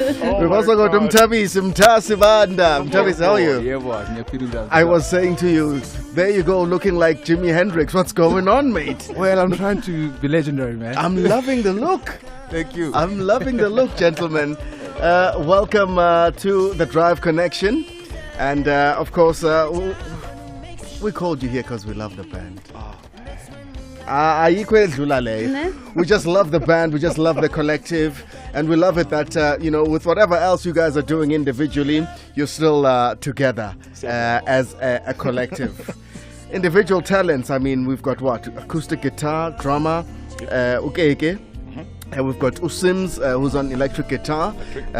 We've also got Mtasi Banda. Mtasi, how are you? I was saying to you, there you go, looking like Jimi Hendrix. What's going on, mate? Well, I'm trying to be legendary, man. I'm loving the look. Thank you. I'm loving the look, gentlemen. Welcome to the Drive Connection. And of course, we called you here because we love the band. We just love the band, we just love the collective, and we love it that, with whatever else you guys are doing individually, you're still together as a collective. Individual talents, I mean, we've got what? Acoustic guitar, drummer, Ukeke. We've got Usims, who's on electric guitar.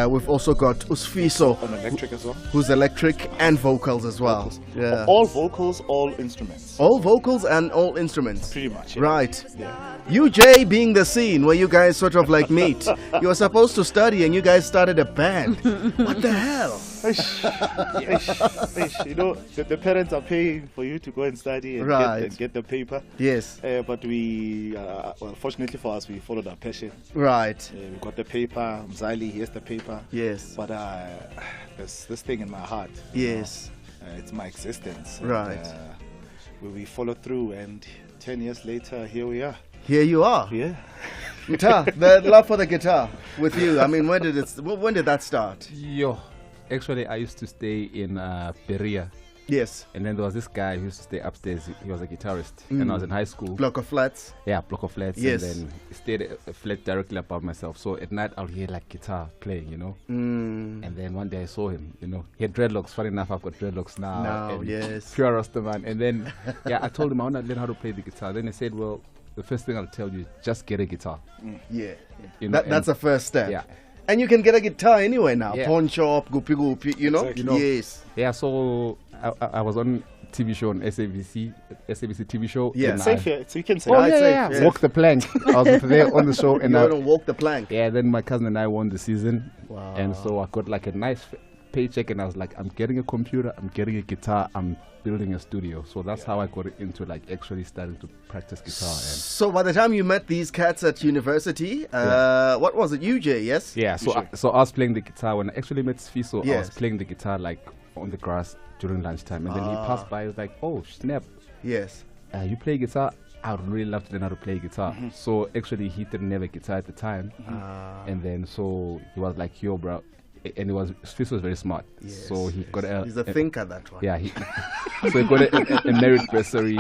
We've also got Usfiso, on electric as well, who's electric and vocals as well. Vocals. Yeah. All vocals, all instruments. All vocals and all instruments. Pretty much. Yeah. Right. Yeah. UJ being the scene where you guys sort of like meet. You were supposed to study and you guys started a band. What the hell? You know, the parents are paying for you to go and study and get the paper. Yes. But we, well, fortunately for us, we followed our passion. Right. We got the paper. Mzali, here's the paper. Yes. But there's this thing in my heart. Yes. It's my existence. Right. And, we followed through, and 10 years later, here we are. Here you are. Yeah. Guitar, the love for the guitar with you. I mean, when did that start? Actually, I used to stay in Perea. Yes. And then there was this guy who used to stay upstairs. He was a guitarist. And I was in high school. Block of flats? Yeah, block of flats. Yes. And then he stayed a flat directly above myself. So at night, I'll hear like guitar playing, And then one day I saw him, He had dreadlocks. Funny enough, I've got dreadlocks now. Yes. Pure Rastaman. And then, I told him I want to learn how to play the guitar. Then he said, well, the first thing I'll tell you is just get a guitar. Yeah. That's the first step. Yeah. And you can get a guitar anywhere now. Yeah. Pawn shop, goopy, Exactly. Yes. Yeah, so I was on TV show on SABC TV show. Yeah. Safe here, so you can say. Oh, Right, yeah. yes. Walk the plank. I was there on the show. And You don't walk the plank. yeah, then my cousin and I won the season. Wow. And so I got like a nice paycheck, and I was like, I'm getting a computer, I'm getting a guitar, I'm building a studio. So that's how I got into like actually starting to practice guitar. And So by the time you met these cats at university, what was it, UJ, yes? yeah, so I was playing the guitar when I actually met Sfiso. I Yes. was playing the guitar like on the grass during lunchtime, and then he passed by. He was like, "Oh snap, Yes. you play guitar? I would really love to learn how to play guitar." So actually, he didn't have a guitar at the time, and then so he was like, "Yo, bro." And Swiss was very smart, Yes, so he got He's a thinker, that one. yeah, so he got a merit bursary,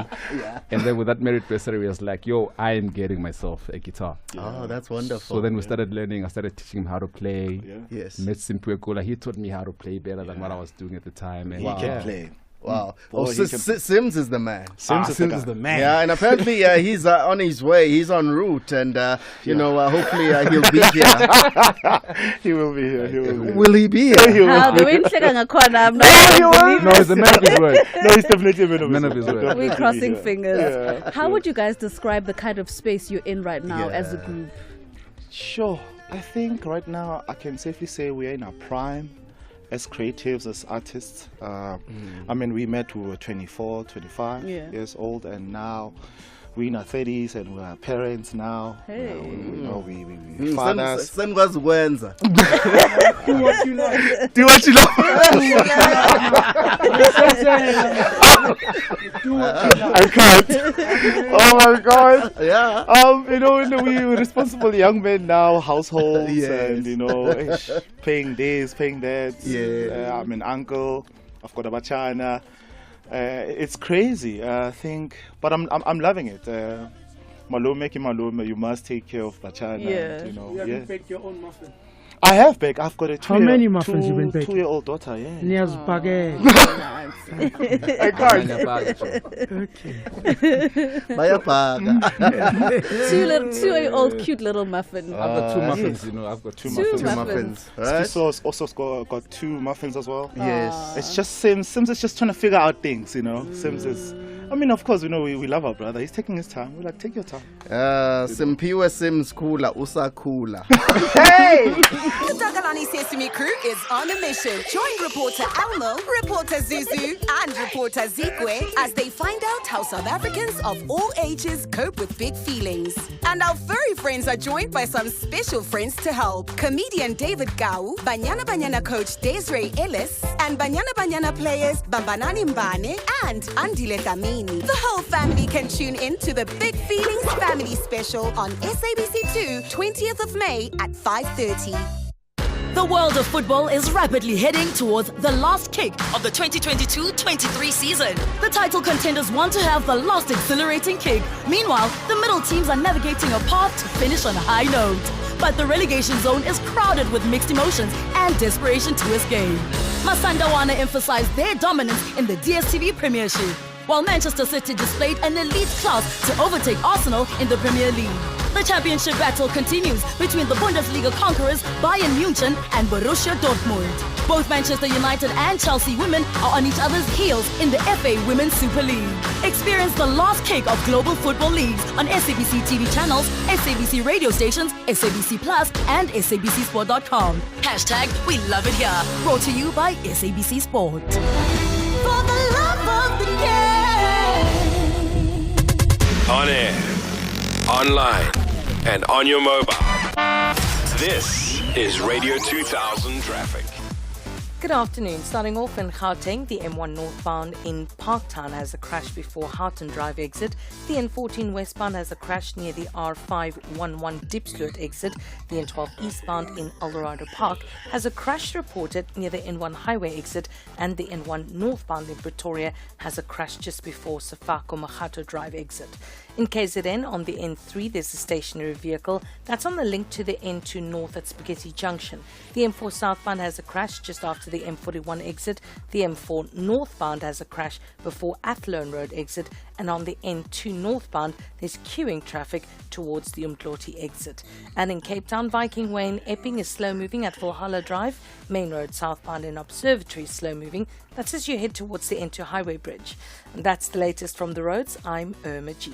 and then with that merit bursary, he was like, "Yo, I am getting myself a guitar." Oh, that's wonderful. So then we started learning. I started teaching him how to play. Yeah. Yes. Met Simpwe Nkohla. He taught me how to play better than what I was doing at the time. And He can play. Wow. Oh, Oh, he can- Sims is the man. Sims is the man. Yeah, and apparently he's on his way. He's en route, and hopefully he'll be here. He will be here. He will be here. Will he be here? No, he's a man of his word. No, he's definitely a Man of his word. Definitely We're crossing here. fingers. Yeah, How would you guys describe the kind of space you're in right now as a Yeah. group? Sure. I think right now I can safely say we're in our prime as creatives, as artists. I mean, we met, we were 24, 25 years old, and now we're in our 30s and we're parents now. Hey. We fathers. Sen was Wenza. Do what you love. Do what you love. I can't. Oh my God. Yeah. We're responsible young men now, households, Yes. and paying this, paying that. Yeah. I'm an uncle. I've got a bachana. It's crazy. I think, but I'm loving it. Malume, you must take care of bachana. Yeah. You have baked your own muffin. I have baked. I've got a How many muffins you been baking? 2-year-old daughter. Yeah. Nias baguette. I can't. Bayapaga. Two-year-old cute little muffin. I've got two muffins, I've got two Two muffins. muffins. Right? Sfiso's also got 2 muffins as well. Yes. It's just Sims is just trying to figure out things, Sims is I mean, of course, we love our brother. He's taking his time. We're like, take your time. Simpiwe Sims Kula, Usa Kula. The Takalani Sesame crew is on a mission. Join reporter Elmo, reporter Zuzu, and reporter Zikwe as they find out how South Africans of all ages cope with big feelings. And our furry friends are joined by some special friends to help. Comedian David Gau, Banyana Banyana coach Desiree Ellis, and Banyana Banyana players Bambanani Mbane and Andile Tamini. The whole family can tune in to the Big Feelings Family Special on SABC2, 20th of May at 5:30. The world of football is rapidly heading towards the last kick of the 2022-23 season. The title contenders want to have the last exhilarating kick. Meanwhile, the middle teams are navigating a path to finish on a high note. But the relegation zone is crowded with mixed emotions and desperation to escape. Masandawana emphasized their dominance in the DStv Premiership, while Manchester City displayed an elite class to overtake Arsenal in the Premier League. The championship battle continues between the Bundesliga conquerors Bayern Munich and Borussia Dortmund. Both Manchester United and Chelsea women are on each other's heels in the FA Women's Super League. Experience the last kick of global football leagues on SABC TV channels, SABC radio stations, SABC Plus, and SABCSport.com. # We love it here. Brought to you by SABC Sport. For the love of the game. On air, online, and on your mobile. This is Radio 2000 Traffic. Good afternoon. Starting off in Gauteng, the M1 northbound in Parktown has a crash before Houghton Drive exit. The N14 westbound has a crash near the R511 Diepsloot exit. The N12 eastbound in Eldorado Park has a crash reported near the N1 highway exit, and the N1 northbound in Pretoria has a crash just before Sefako Mahato Drive exit. In KZN, on the N3, there's a stationary vehicle that's on the link to the N2 north at Spaghetti Junction. The M4 southbound has a crash just after the M41 exit. The M4 northbound has a crash before Athlone Road exit. And on the N2 northbound, there's queuing traffic towards the Umdloti exit. And in Cape Town, Viking Way in Epping is slow moving at Valhalla Drive. Main Road southbound in Observatory is slow moving. That's as you head towards the N2 Highway Bridge. And that's the latest from the roads. I'm Irma G.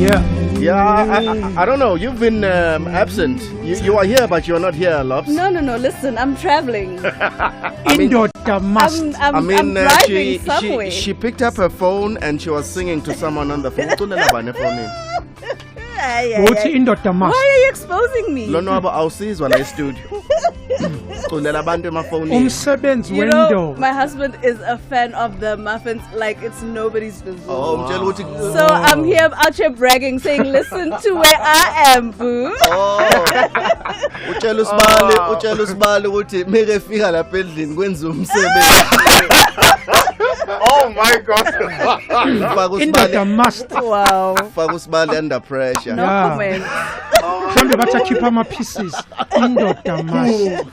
Yeah, I don't know. You've been absent. You are here, but you're not here, Lops. No. Listen, I'm traveling. Indoda must. I'm driving somewhere. She picked up her phone and she was singing to someone on the phone. Uthi indoda must. Why are you exposing me? Lonwabo awusizwa la studio. Culela abantu emafonini. Umsebenzi You know, wendo. my husband is a fan of the Muffinz like it's nobody's business. Oh, mtshela ukuthi So I'm here out here bragging, saying, listen to where I am, boo. Utshela usibali ukuthi meke fika lapha endlini kwenza umsebenzi. Oh my God. Indoda must. Wow. Faka usibali under pressure. No comment. Mhlawumbe bathi ama-pieces. Indoda must.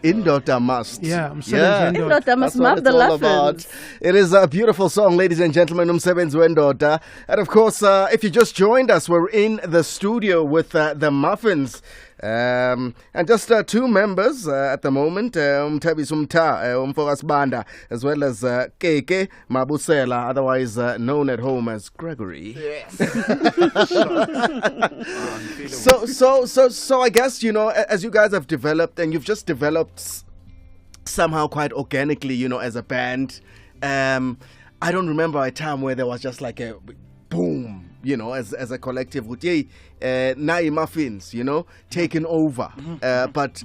Indoda must. Yeah, umsebenzi wendoda. Indoda must That's what love it's the all Muffinz. about. It is a beautiful song, ladies and gentlemen, Umsebenzi Wendoda. And of course, if you just joined us, we're in the studio with the Muffinz. And just two members at the moment, Umtabis Umfokas Banda, as well as Keke Mabusela, otherwise known at home as Gregory. Yes. So I guess, you know, as you guys have developed, and you've just developed somehow quite organically, you know, as a band. I don't remember a time where there was just like a boom, you know, as a collective with Nai Muffinz, you know, taking over. But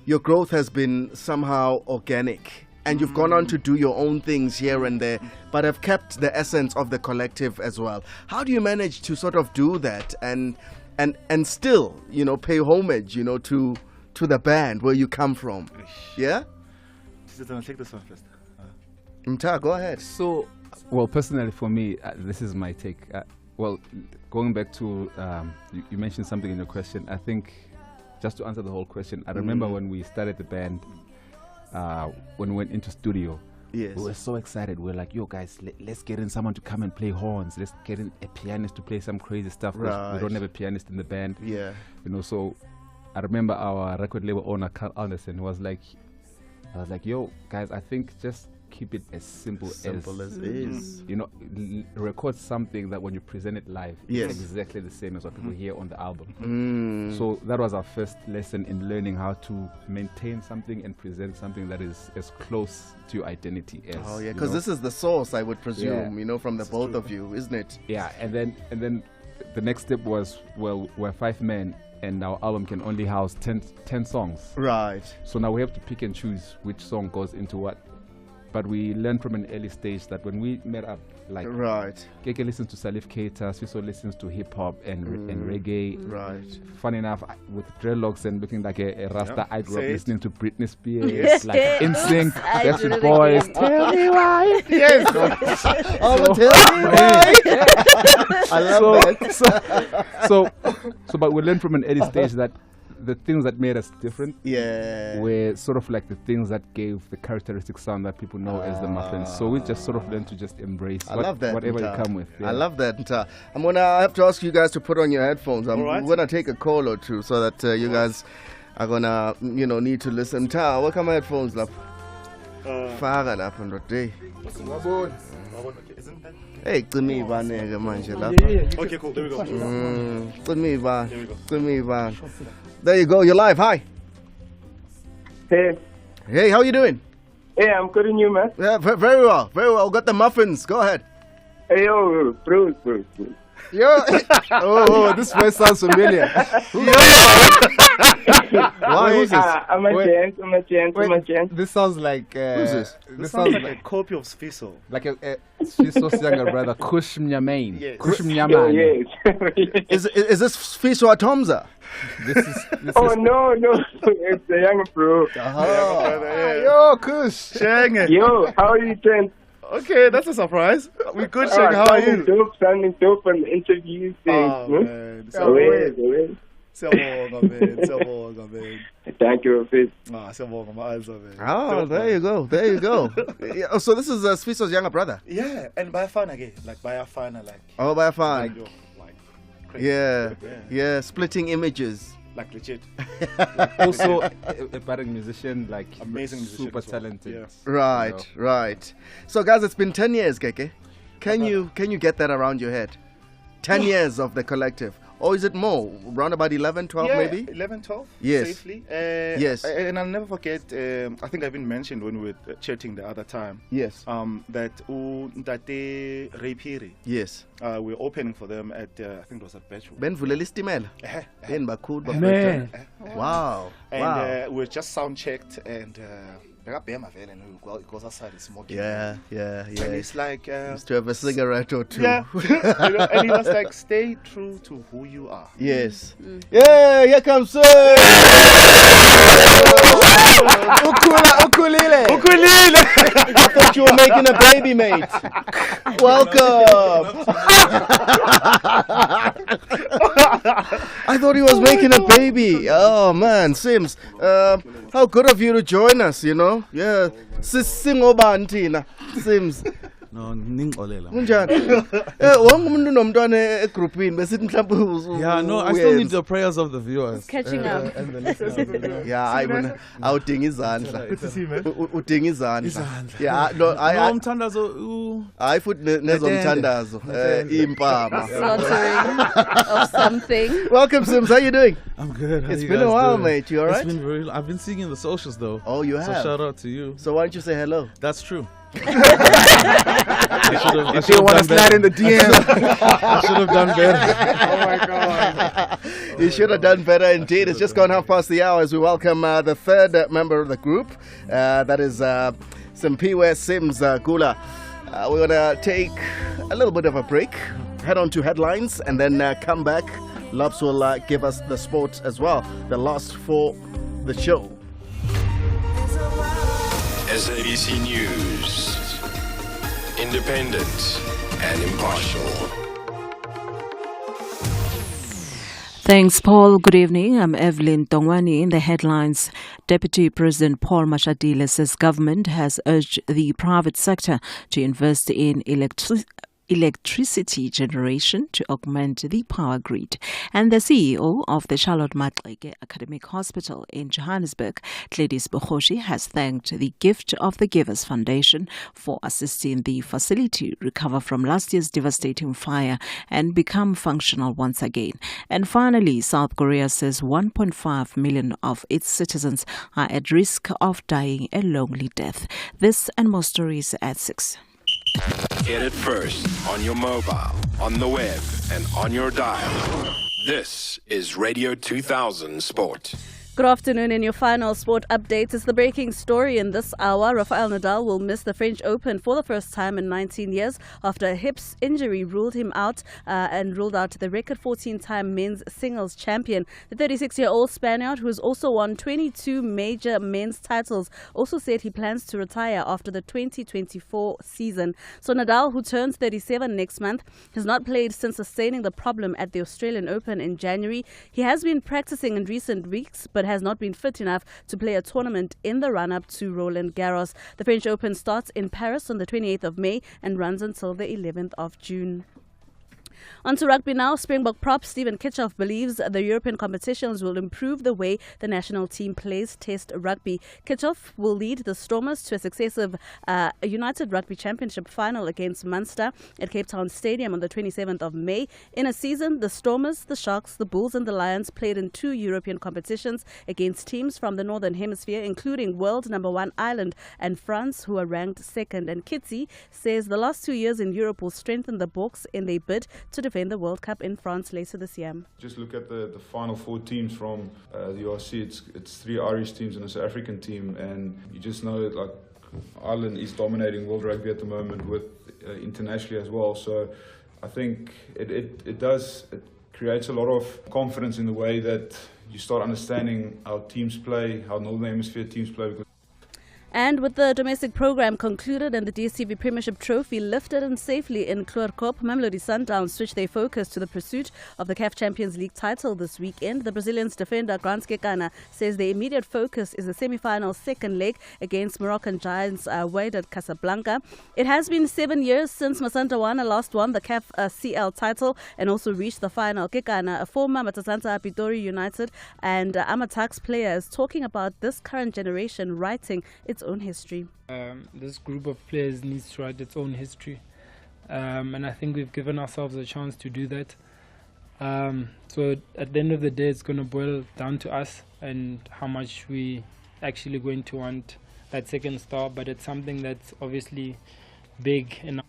your growth has been somehow organic. And you've gone on to do your own things here and there, but have kept the essence of the collective as well. How do you manage to sort of do that and still, you know, pay homage, you know, to the band where you come from? Yeah? I'll take this one first. Mta, go ahead. So, well, personally for me, this is my take. Well, going back to, you mentioned something in your question. I think, just to answer the whole question, I remember when we started the band, when we went into studio, Yes. we were so excited. We were like, yo guys, let's get in someone to come and play horns. Let's get in a pianist to play some crazy stuff. 'Cause Right. we don't have a pianist in the band. Yeah. You know, so I remember our record label owner, Carl Anderson, I was like, yo guys, I think just keep it as simple as it is. You know, record something that when you present it live, Yes. it's exactly the same as what people hear on the album. So that was our first lesson in learning how to maintain something and present something that is as close to your identity as. Oh yeah, you because know. this is the source, I would presume, Yeah. you know, from the both of you, isn't it? Yeah, and then the next step was, well, we're 5 men and our album can only house 10 songs. Right. So now we have to pick and choose which song goes into what. But we learned from an early stage that when we met up, like Right. Keke listens to Salif Keita, Siso listens to hip hop and reggae. Right. Funny enough, with dreadlocks and looking like a Rasta, I grew up Say it. listening to Britney Spears, Yes. like NSYNC, I did Backstreet it Boys. again. Tell me why. Yes. Oh, tell me why. I love that. So, but we learned from an early stage that the things that made us different Yeah. were sort of like the things that gave the characteristic sound that people know as the Muffinz. So we just sort of learned to just embrace I love that. whatever Nta. you come with. I love that. Nta. I'm gonna have to ask you guys to put on your headphones. I'm All right. gonna take a call or two so that you guys are gonna, you know, need to listen. Nta, welcome my headphones, lap. Faka lapha ndoda. Hey, cimi ibaneke manje lapha. Okay, cool. There we go. Cimi ibane. Cimi ibane. There you go. You're live. Hi. Hey, Hey, how you doing? hey, I'm calling you, man. Yeah, very well. Very well. Got the Muffinz. Go ahead. Hey, yo, Bruce. Yo. Oh, this voice sounds familiar. Why is this? I'm a chance. This sounds like Who's this? This sounds like a copy of Sfiso. like a Fiso's younger brother, Kush Mnyamain. Yes. Kush Oh, Mnyaman. yes. Is this Fiso Atomza? This Oh, is no. It's the young bro. Yo, Kush. Sheng. Yo, how are you doing? Okay, that's a surprise. We good, Sheng. How are you? Sounding dope on the interview thing. Oh, man. Away. Siyabonga, man. Thank you, Fitz. Siyabonga, ma-alza, man. Oh, there you go. There you go. Yeah, oh, so this is Fiso's younger brother. Yeah, and Bayafana again. Like Bayafana, like. Oh, by fine. Yo, like crazy. Yeah, splitting images. Like legit. also a budding musician, like Amazing musician super as well. talented. Yes. Right, You right. So, guys, it's been 10 years, Keke. Can you get that around your head? 10 years of the collective. Or is it more? Around about 11, 12 maybe? 11, 12. Yes. Safely. Yes. And I'll never forget, I think I even mentioned when we were chatting the other time. Yes. That Ntate Reipiri. Yes. We're opening for them at, I think it was at Betchwood. Benvulela istimela. Man. Wow. And we just sound checked and it goes outside, it's smoking. Yeah. And it's like used to have a cigarette or two. Yeah. And he was like, stay true to who you are. Yes. Yeah, here comes Sim. Ukulele. I thought you were making a baby, mate. Welcome. I thought he was making a baby. Oh man, Sims. How good of you to join us, you know? Yeah. Singobani Sims. No, ningixolela. Kunjani? Wonke umuntu unomntwana egroupini besithi mhlawumbe Yeah, no, I still need the prayers of the viewers. Catching up. And the listeners. Yeah, awudinga izandla. Udinga izandla. Yeah, no, umthandazo hayi futhi nezomthandazo impama. Slaughtering of something. Welcome, Sims. How you doing? I'm good. It's been a while, mate. You alright? It's been I've been seeing in the socials though. Oh, you have? So shout out to you. So why don't you say hello? That's true. I should have want to slide in the DM. I should have done better. Oh my God. You should have done better indeed. It's just gone 5:30 as we welcome the third member of the group. That is Simpiwe Sims Gula. We're going to take a little bit of a break, head on to headlines, and then come back. Loves will give us the sports as well, the last for the show. SABC News. Independent and impartial. Thanks, Paul. Good evening. I'm Evelyn Tongwani. In the headlines, Deputy President Paul Mashatile says government has urged the private sector to invest in electricity generation to augment the power grid. And the CEO of the Charlotte Maxeke Academic Hospital in Johannesburg, Gladys Bokhoshi, has thanked the Gift of the Givers Foundation for assisting the facility recover from last year's devastating fire and become functional once again. And finally, South Korea says 1.5 million of its citizens are at risk of dying a lonely death. This and more stories at 6. Get it first on your mobile, on the web, and on your dial. This is Radio 2000 Sport. Good afternoon. In your final sport update is the breaking story in this hour. Rafael Nadal will miss the French Open for the first time in 19 years after a hips injury ruled him out and ruled out the record 14-time men's singles champion. The 36-year-old Spaniard, who has also won 22 major men's titles, also said he plans to retire after the 2024 season. So Nadal, who turns 37 next month, has not played since sustaining the problem at the Australian Open in January. He has been practicing in recent weeks, but has not been fit enough to play a tournament in the run-up to Roland Garros. The French Open starts in Paris on the 28th of May and runs until the 11th of June. On to rugby now. Springbok prop Stephen Kitchoff believes the European competitions will improve the way the national team plays Test rugby. Kitchoff will lead the Stormers to a successive United Rugby Championship final against Munster at Cape Town Stadium on the 27th of May. In a season, the Stormers, the Sharks, the Bulls and the Lions played in 2 European competitions against teams from the Northern Hemisphere, including world number 1 Ireland and France, who are ranked second. And Kitsi says the last 2 years in Europe will strengthen the Boks in their bid to defend the World Cup in France later this year. Just look at the final 4 teams from the RC. It's 3 Irish teams and a South African team, and you just know that like Ireland is dominating world rugby at the moment with internationally as well. So I think it creates a lot of confidence in the way that you start understanding how teams play, how Northern Hemisphere teams play. Because and with the domestic program concluded and the DStv Premiership Trophy lifted and safely in Kloorkop, Mamelodi Sundowns switched their focus to the pursuit of the CAF Champions League title this weekend. The Brazilians defender Grant Kekana says their immediate focus is the semi-final second leg against Moroccan giants Wydad Casablanca. It has been 7 years since Masantawana last won the CAF CL title and also reached the final. Kekana, a former Matasanta Pitori United and Amatax player, is talking about this current generation writing its own history. This group of players needs to write its own history. and I think we've given ourselves a chance to do that. So at the end of the day, it's going to boil down to us and how much we actually going to want that second star, but it's something that's obviously big enough.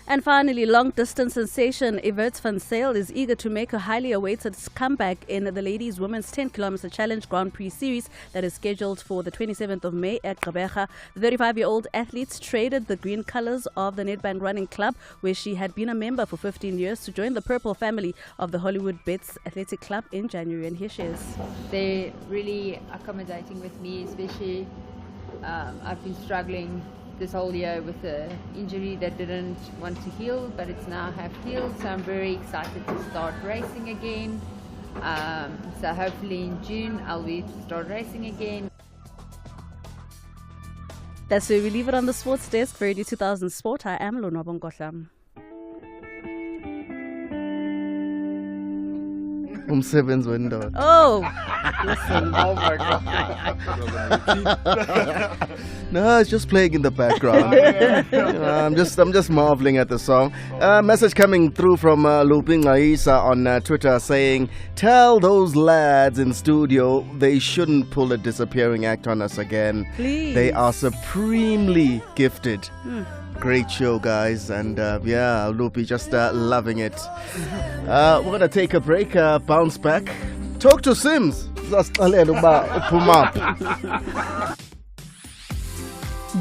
And finally, long-distance sensation Yvette van Zyl is eager to make a highly awaited comeback in the Ladies Women's 10-kilometer Challenge Grand Prix Series that is scheduled for the 27th of May at Gqeberha. The 35-year-old athlete traded the green colours of the Nedbank Running Club, where she had been a member for 15 years, to join the purple family of the Hollywood Bets Athletic Club in January. And here she is. They're really accommodating with me, especially I've been struggling this whole year with the injury that didn't want to heal, but it's now half healed, so I'm very excited to start racing again. So hopefully in June I'll be able to start racing again. That's where we leave it on the sports desk for Radio 2000 Sport. I am Lonwabo Nkohla. Umsebenzi wendoda. Oh! Listen. Oh my God. No, it's just playing in the background. I'm just marveling at the song. Message coming through from Lupin Aisa on Twitter saying, tell those lads in studio they shouldn't pull a disappearing act on us again. Please. They are supremely gifted. Great show, guys, and yeah, Lupi just loving it. We're gonna take a break, bounce back, talk to Sims.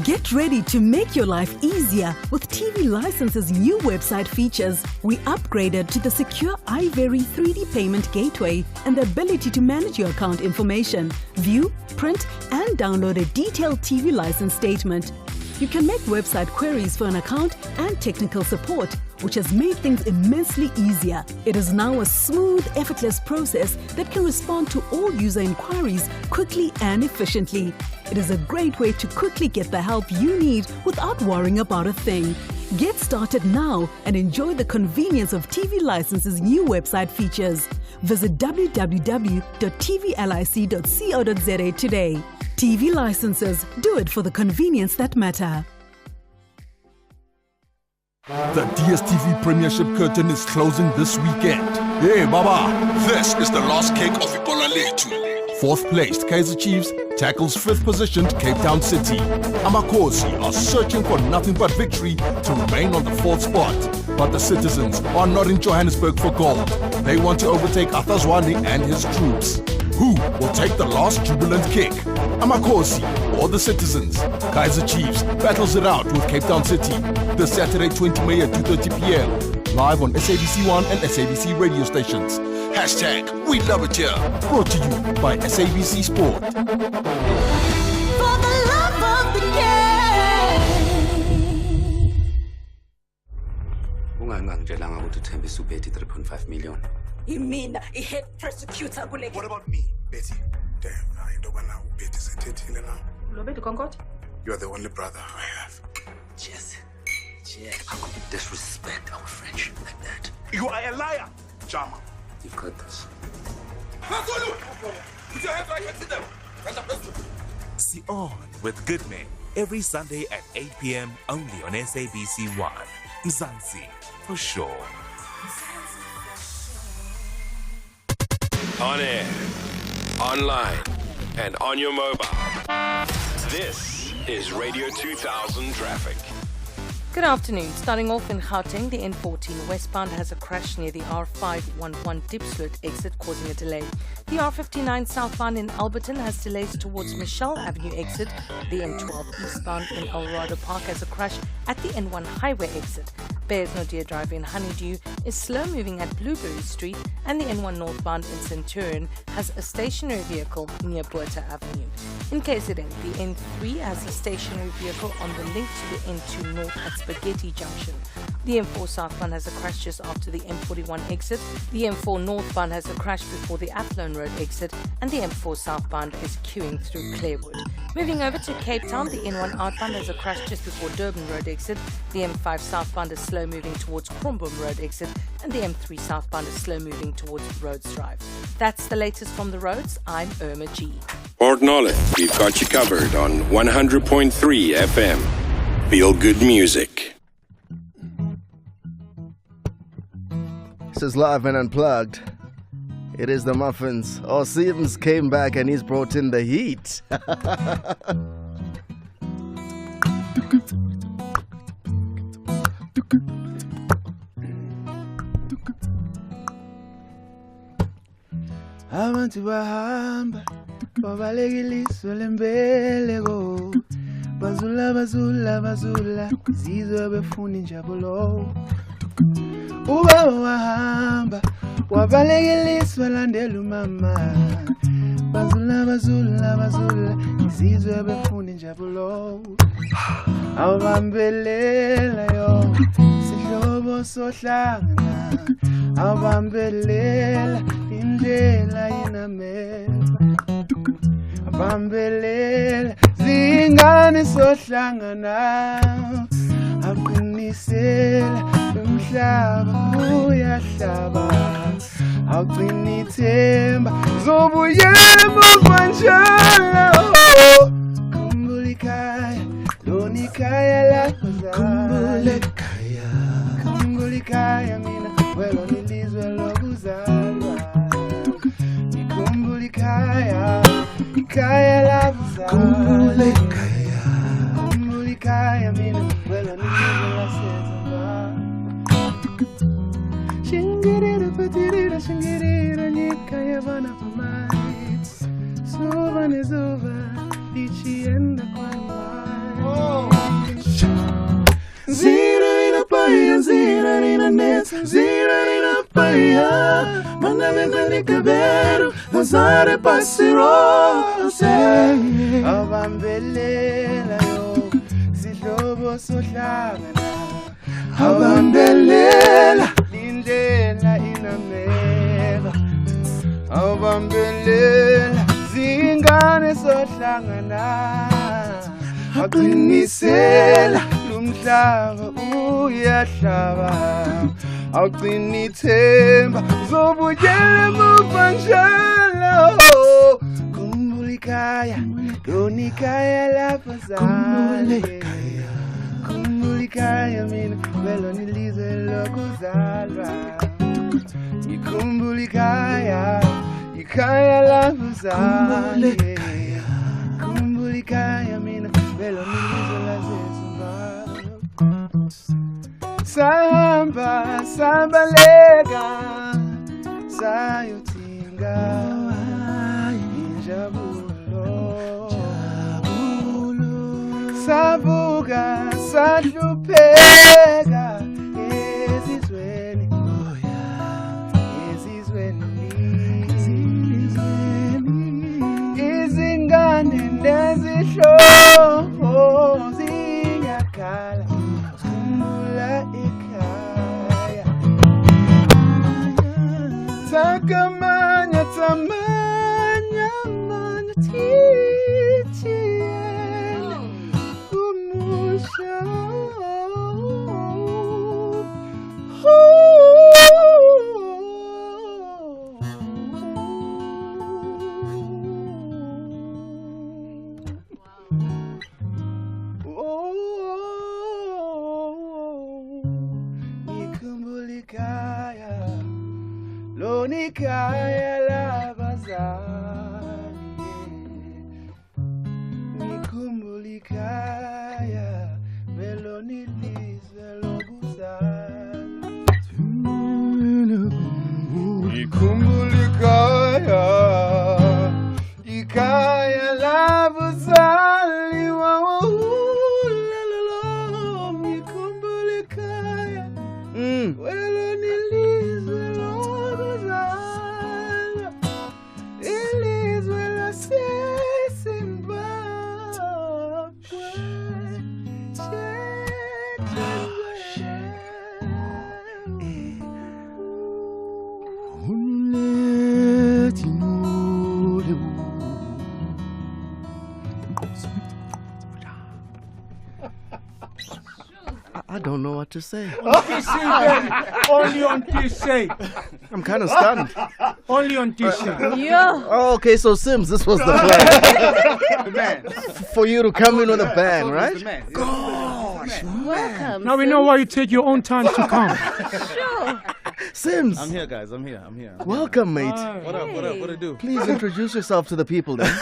Get ready to make your life easier with TV License's new website features. We upgraded to the secure iVery 3D payment gateway and the ability to manage your account information, view, print, and download a detailed TV license statement. You can make website queries for an account and technical support, which has made things immensely easier. It is now a smooth, effortless process that can respond to all user inquiries quickly and efficiently. It is a great way to quickly get the help you need without worrying about a thing. Get started now and enjoy the convenience of TV License's new website features. Visit www.tvlic.co.za today. TV Licenses, do it for the convenience that matter. The DSTV Premiership curtain is closing this weekend. Hey, Baba, this is the last kick of Ibola Letu. Fourth placed Kaizer Chiefs tackles fifth positioned Cape Town City. Amakosi are searching for nothing but victory to remain on the fourth spot. But the citizens are not in Johannesburg for gold. They want to overtake Athazwani and his troops. Who will take the last jubilant kick? Amakosi or the citizens? Kaizer Chiefs battles it out with Cape Town City this Saturday 20 May at 2:30 p.m. Live on SABC 1 and SABC radio stations. Hashtag We Love It Here. Brought to you by SABC Sport. For the love of the game. Ungangangitshelanga ukuthi uthembisa uBetty 3.5 million. Imina I-head prosecutor kuleke. What about me, Betty? Damn, I ain't over now. Betty is a now. Lobeti Concord? You are the only brother I have. Jess, how could you disrespect our friendship like that? You are a liar, Jama. You've got this. Put your hands right here to them. See on with Good Men every Sunday at 8 p.m. only on SABC 1. Mzansi, for sure. On air, online, and on your mobile. This is Radio 2000 Traffic. Good afternoon. Starting off in Gauteng, the N14 westbound has a crash near the R511 Dipsloot exit, causing a delay. The R59 southbound in Alberton has delays towards Michelle Avenue exit. The N12 eastbound in Eldorado Park has a crash at the N1 highway exit. Bears Nodia Drive in Honeydew is slow moving at Blueberry Street, and the N1 northbound in Centurion has a stationary vehicle near Buerta Avenue. In KZN, the N3 has a stationary vehicle on the link to the N2 north at Spaghetti Junction. The M4 southbound has a crash just after the M41 exit. The M4 northbound has a crash before the Athlone Road exit, and the M4 southbound is queuing through Clarewood. Moving over to Cape Town, the N1 outbound has a crash just before Durban Road exit. The M5 southbound is slow moving towards Kromboom Road exit, and the M3 southbound is slow moving towards Rhodes Drive. That's the latest from the roads. I'm Irma G. Port Knowledge, we've got you covered on 100.3 FM. Feel good music. This is live and unplugged. It is the Muffinz. Oh, Sims came back and he's brought in the heat. Abantu bahamba babalekiliso lembeleko bazula bazula bazula zizwe befuna injabulo uba wahamba wabalekeliswa landela umama bazula bazula bazula izizwe befuna injabulo awubambelela yo sihlobo sohlangana awubambelela indlela inameva abambelela zingane sohlangana aqinisela umhlaba uyahlaba awucinithemba zobuyela muvanjala khumbula ikhaya lona ikhaya lakho khumbula ikhaya mina welo nilizwe lokuzalwa ikhumbula ikhaya ikhaya lakho khumbula ikhaya mina welo nilizwe lasezamba shingirira patirira shingirira nyikaya vana pamai snuva nezuva ichienda kwa zira ina paya zira ina nesa zira ina paya manda vende cabero danzare passerose abambelela yo sihlobo sohlangana abambelela indlela inameva awubambelela zingane sohlangana aqinisela lumhlaba uyahlaba awucinithemba zobuyele muvanjala khumbula ikhaya lona ikhaya lapho zale khumbula ikhaya mina welo nilizwe lokuzalwa ngikhumbula ikhaya ikhaya lapho zale khumbula ikhaya mina welo nilizwe lasezimba sahamba sambaleka sayotinga injabulo savuka sadlupheka ezizweni izingane nezihlobo ziyakhala khumbula ikhaya takamanya tamanya manya titiyena umusha Lonikaya labazali nikumbulikaya melonilizwe lokuzala nikumbulikaya ikaya labazali wawulalalo nikumbulikaya melonilizwe I don't know what to say. On TC, baby. Only on TC. I'm kind of stunned. Only on TC. Yeah. Oh, okay, so Sims, this was the plan. The man. For you to come in with a bang, right? Gosh, welcome. Now we know why you take your own time to come. Sure. Sims. I'm here, guys. I'm here. Welcome, mate. What up? What do I do? Please introduce yourself to the people then.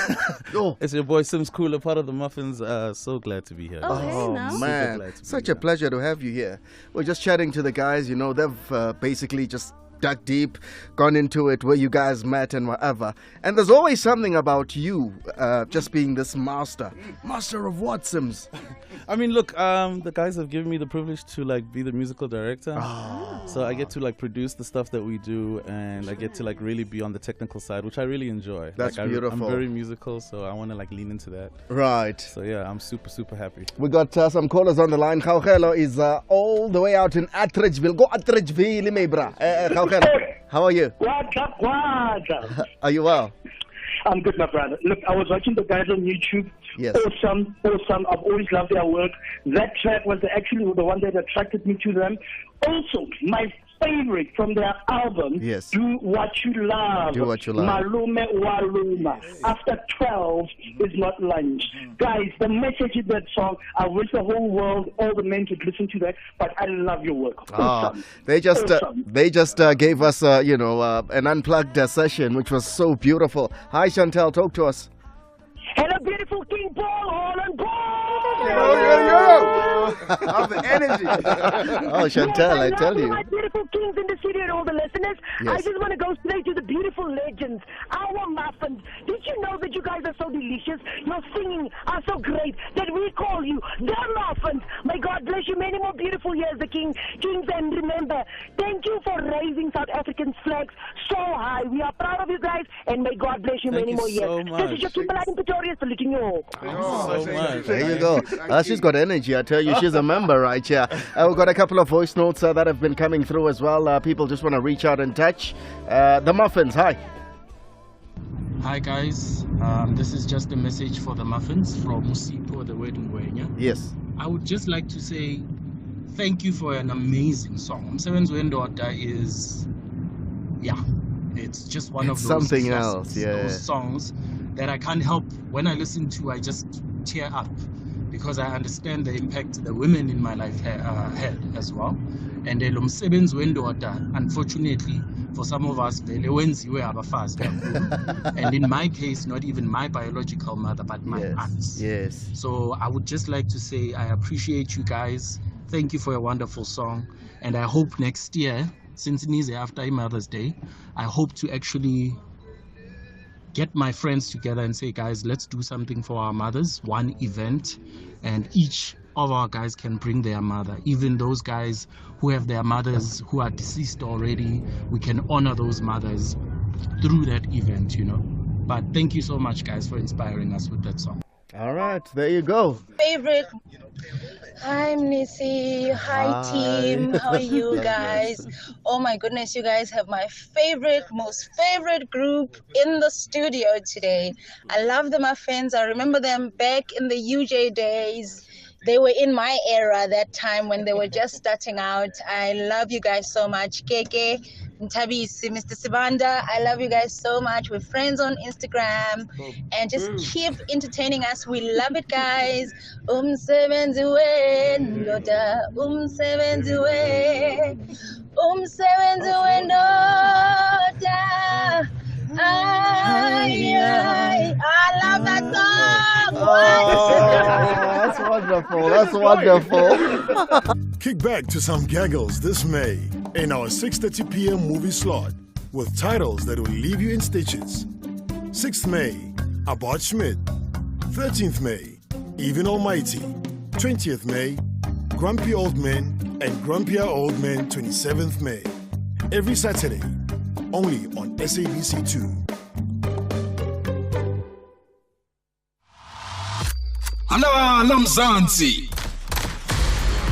It's your boy Sims Cooler, part of the Muffinz. So glad to be here. Oh, man. Such a pleasure to have you here. We're just chatting to the guys. They've basically just dug deep, gone into it, where you guys met and whatever. And there's always something about you just being this master. Master of what, Sims? I mean, look, the guys have given me the privilege to be the musical director. So I get to produce the stuff that we do, and I get to really be on the technical side, which I really enjoy. That's beautiful. I'm very musical, so I want to lean into that. Right. So yeah, I'm super, super happy. We got some callers on the line. Nkohla is all the way out in Atteridgeville. Go Atteridgeville, my bra. How are you? What's up? Are you well? I'm good, my brother. Look, I was watching the guys on YouTube. Yes. Awesome. I've always loved their work. That track was actually the one that attracted me to them. Also, my favorite from their album, yes. Do What You Love. Do What You Love. Malume Waluma. After 12 is not lunch. Guys, the message in that song, I wish the whole world, all the men could listen to that, but I love your work. Awesome. They just gave us, an unplugged session, which was so beautiful. Hi, Chantel, talk to us. Hello, beautiful King Paul, all on board! Of the energy. Oh, Chantel, I tell you. My beautiful kings in the studio and all the listeners. Yes. I just want to go straight to the beautiful legends, our Muffins. Did you know that you guys are so delicious? Your singing are so great that we call you the Muffins. May God bless you many more beautiful years, the kings. And remember, thank you for raising South African flags so high. We are proud of you guys, and may God bless you many more years. This is your Kimberly in Pretoria saluting you all. There you go. She's got energy, I tell you. She's a member right here. We've got a couple of voice notes that have been coming through as well. People just want to reach out and touch. The Muffins, hi. Hi guys, this is just a message for the Muffins from Musipo, the wedding Gwenya. Yes. I would just like to say thank you for an amazing song. Msebenzi Wendoda is, it's just one of those something else, those songs that I can't help. When I listen to, I just tear up because I understand the impact the women in my life had as well. And lo msebenzi wendoda, unfortunately, for some of us, vele wenziwe abafazi kakhulu. And in my case, not even my biological mother, but my aunts. Yes. So I would just like to say I appreciate you guys. Thank you for a wonderful song. And I hope next year, since Mnisi after Mother's Day, I hope to actually get my friends together and say, guys, let's do something for our mothers, one event, and each of our guys can bring their mother. Even those guys who have their mothers who are deceased already, we can honor those mothers through that event, But thank you so much, guys, for inspiring us with that song. All right, there you go. Favorite. Hi, Mnisi. Hi, team. How are you guys? Oh my goodness, you guys have my most favorite group in the studio today. I love the Muffinz. I remember them back in the UJ days. They were in my era that time when they were just starting out. I love you guys so much. Keke, Ntabisi, Mr. Sibanda, I love you guys so much. We're friends on Instagram and just keep entertaining us. We love it, guys. Umsebenzi wendoda, umsebenzi wendoda. I love that song. That's wonderful. That's wonderful. Kick back to some gaggles this May in our 6:30 p.m. movie slot with titles that will leave you in stitches. 6th May, About Schmidt. 13th May, Even Almighty. 20th May, Grumpy Old Men and Grumpier Old Men. 27th May. Every Saturday, only on SABC2.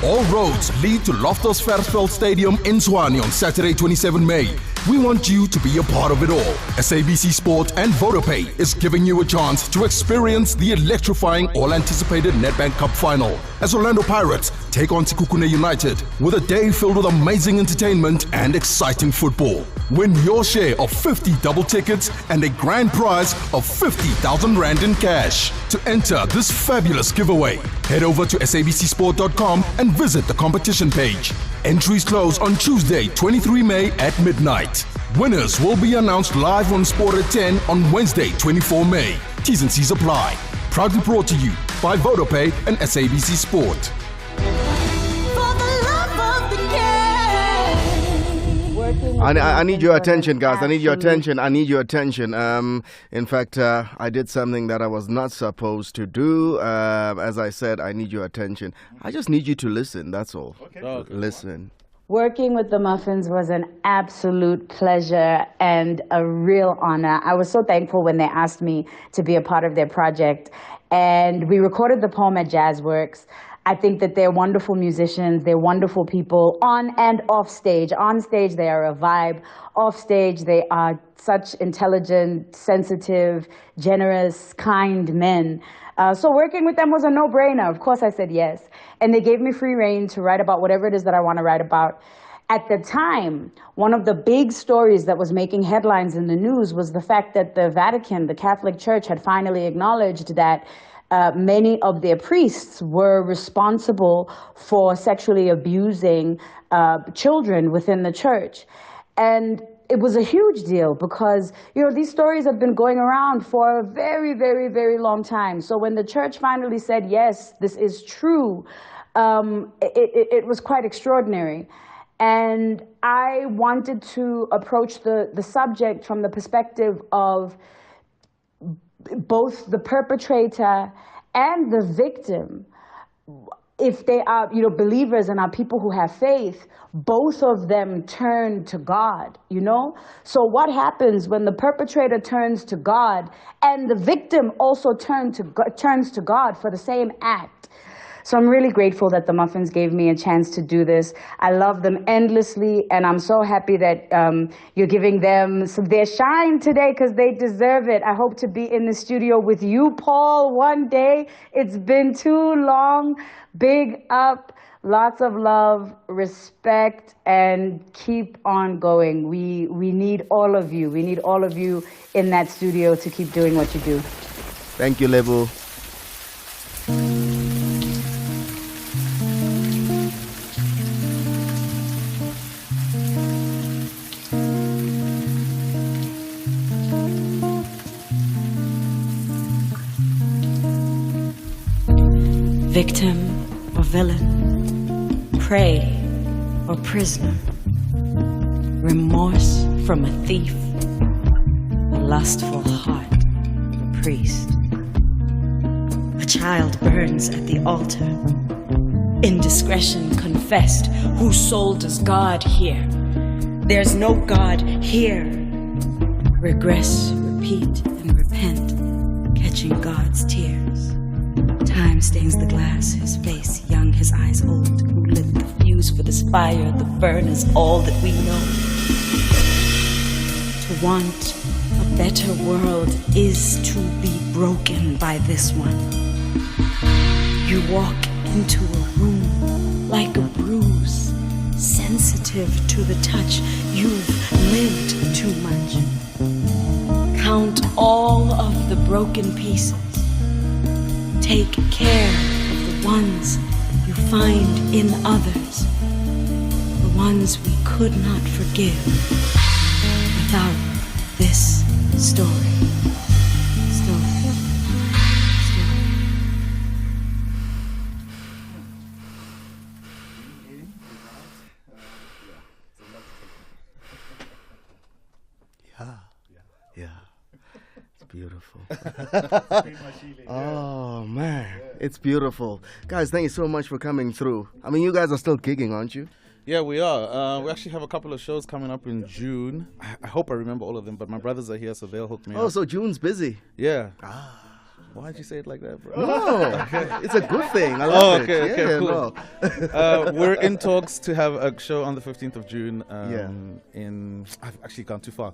All roads lead to Loftus Versfeld Stadium in Tshwane on Saturday, 27 May. We want you to be a part of it all. SABC Sport and VodaPay is giving you a chance to experience the electrifying all-anticipated Nedbank Cup final as Orlando Pirates take on Sekhukhune United with a day filled with amazing entertainment and exciting football. Win your share of 50 double tickets and a grand prize of 50,000 Rand in cash. To enter this fabulous giveaway, head over to sabcsport.com and visit the competition page. Entries close on Tuesday, 23 May at midnight. Winners will be announced live on Sport at 10 on Wednesday, 24 May. T's and C's apply. Proudly brought to you by VodaPay and SABC Sport. I need your attention, guys. I need your attention. I need your attention. In fact, I did something that I was not supposed to do. As I said, I need your attention. I just need you to listen. That's all. Okay. Listen. Working with the Muffinz was an absolute pleasure and a real honor. I was so thankful when they asked me to be a part of their project. And we recorded the poem at Jazzworks. I think that they're wonderful musicians, they're wonderful people on and off stage. On stage, they are a vibe. Off stage, they are such intelligent, sensitive, generous, kind men. So working with them was a no-brainer. Of course, I said yes. And they gave me free rein to write about whatever it is that I want to write about. At the time, one of the big stories that was making headlines in the news was the fact that the Vatican, the Catholic Church, had finally acknowledged that many of their priests were responsible for sexually abusing children within the church. And it was a huge deal because, you know, these stories have been going around for a very, very, very long time. So when the church finally said, yes, this is true, it was quite extraordinary. And I wanted to approach the subject from the perspective of both the perpetrator and the victim. If they are, you know, believers and are people who have faith, both of them turn to God, you know? So what happens when the perpetrator turns to God and the victim also turns to God for the same act? So I'm really grateful that the Muffinz gave me a chance to do this. I love them endlessly, and I'm so happy that you're giving them their shine today because they deserve it. I hope to be in the studio with you, Paul, one day. It's been too long. Big up, lots of love, respect, and keep on going. We need all of you. We need all of you in that studio to keep doing what you do. Thank you, Lebu. Victim or villain, prey or prisoner, remorse from a thief, a lustful heart of a priest. A child burns at the altar, indiscretion confessed. Whose soul does God hear? There's no God here. Regress, repeat, and repent, catching God's tears. Time stains the glass, his face young, his eyes old. Who lit the fuse for this fire? The burn is all that we know. To want a better world is to be broken by this one. You walk into a room like a bruise, sensitive to the touch. You've lived too much. Count all of the broken pieces. Take care of the ones you find in others, the ones we could not forgive without this story. Beautiful. Oh man, it's beautiful. Guys, thank you so much for coming through. I mean, you guys are still gigging, aren't you? Yeah, we are. We actually have a couple of shows coming up in June. I hope I remember all of them, but my brothers are here, so they'll hook me up. Oh, so June's busy. Yeah. Why'd you say it like that, bro? No, it's a good thing. I love it. Okay, cool. No. We're in talks to have a show on the 15th of June. I've actually gone too far.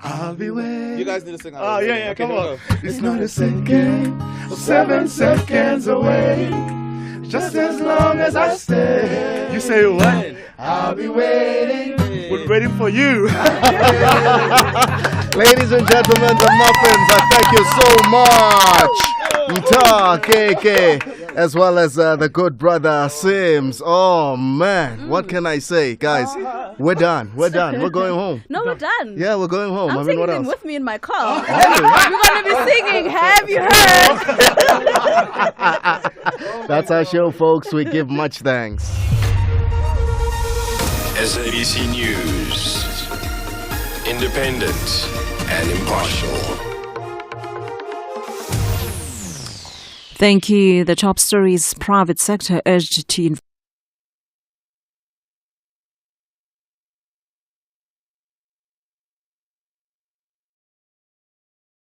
I'll be waiting. You guys need to sing out. Oh, yeah, Okay, come go, on. go. It's not a second, 7 seconds away. Just as long as I stay. You say what? I'll be waiting. We're waiting for you. Ladies and gentlemen, the Muffinz, I thank you so much. Mta, KK, as well as the good brother Sims. Oh man, what can I say, guys? We're done. We're done. We're going home. No, we're done. Yeah, we're going home. I'm I mean, taking what them else? with me in my car. We're going to be singing, have you heard? That's our show, folks. We give much thanks. SABC News. Independent and impartial. Thank you. The top stories: private sector urged to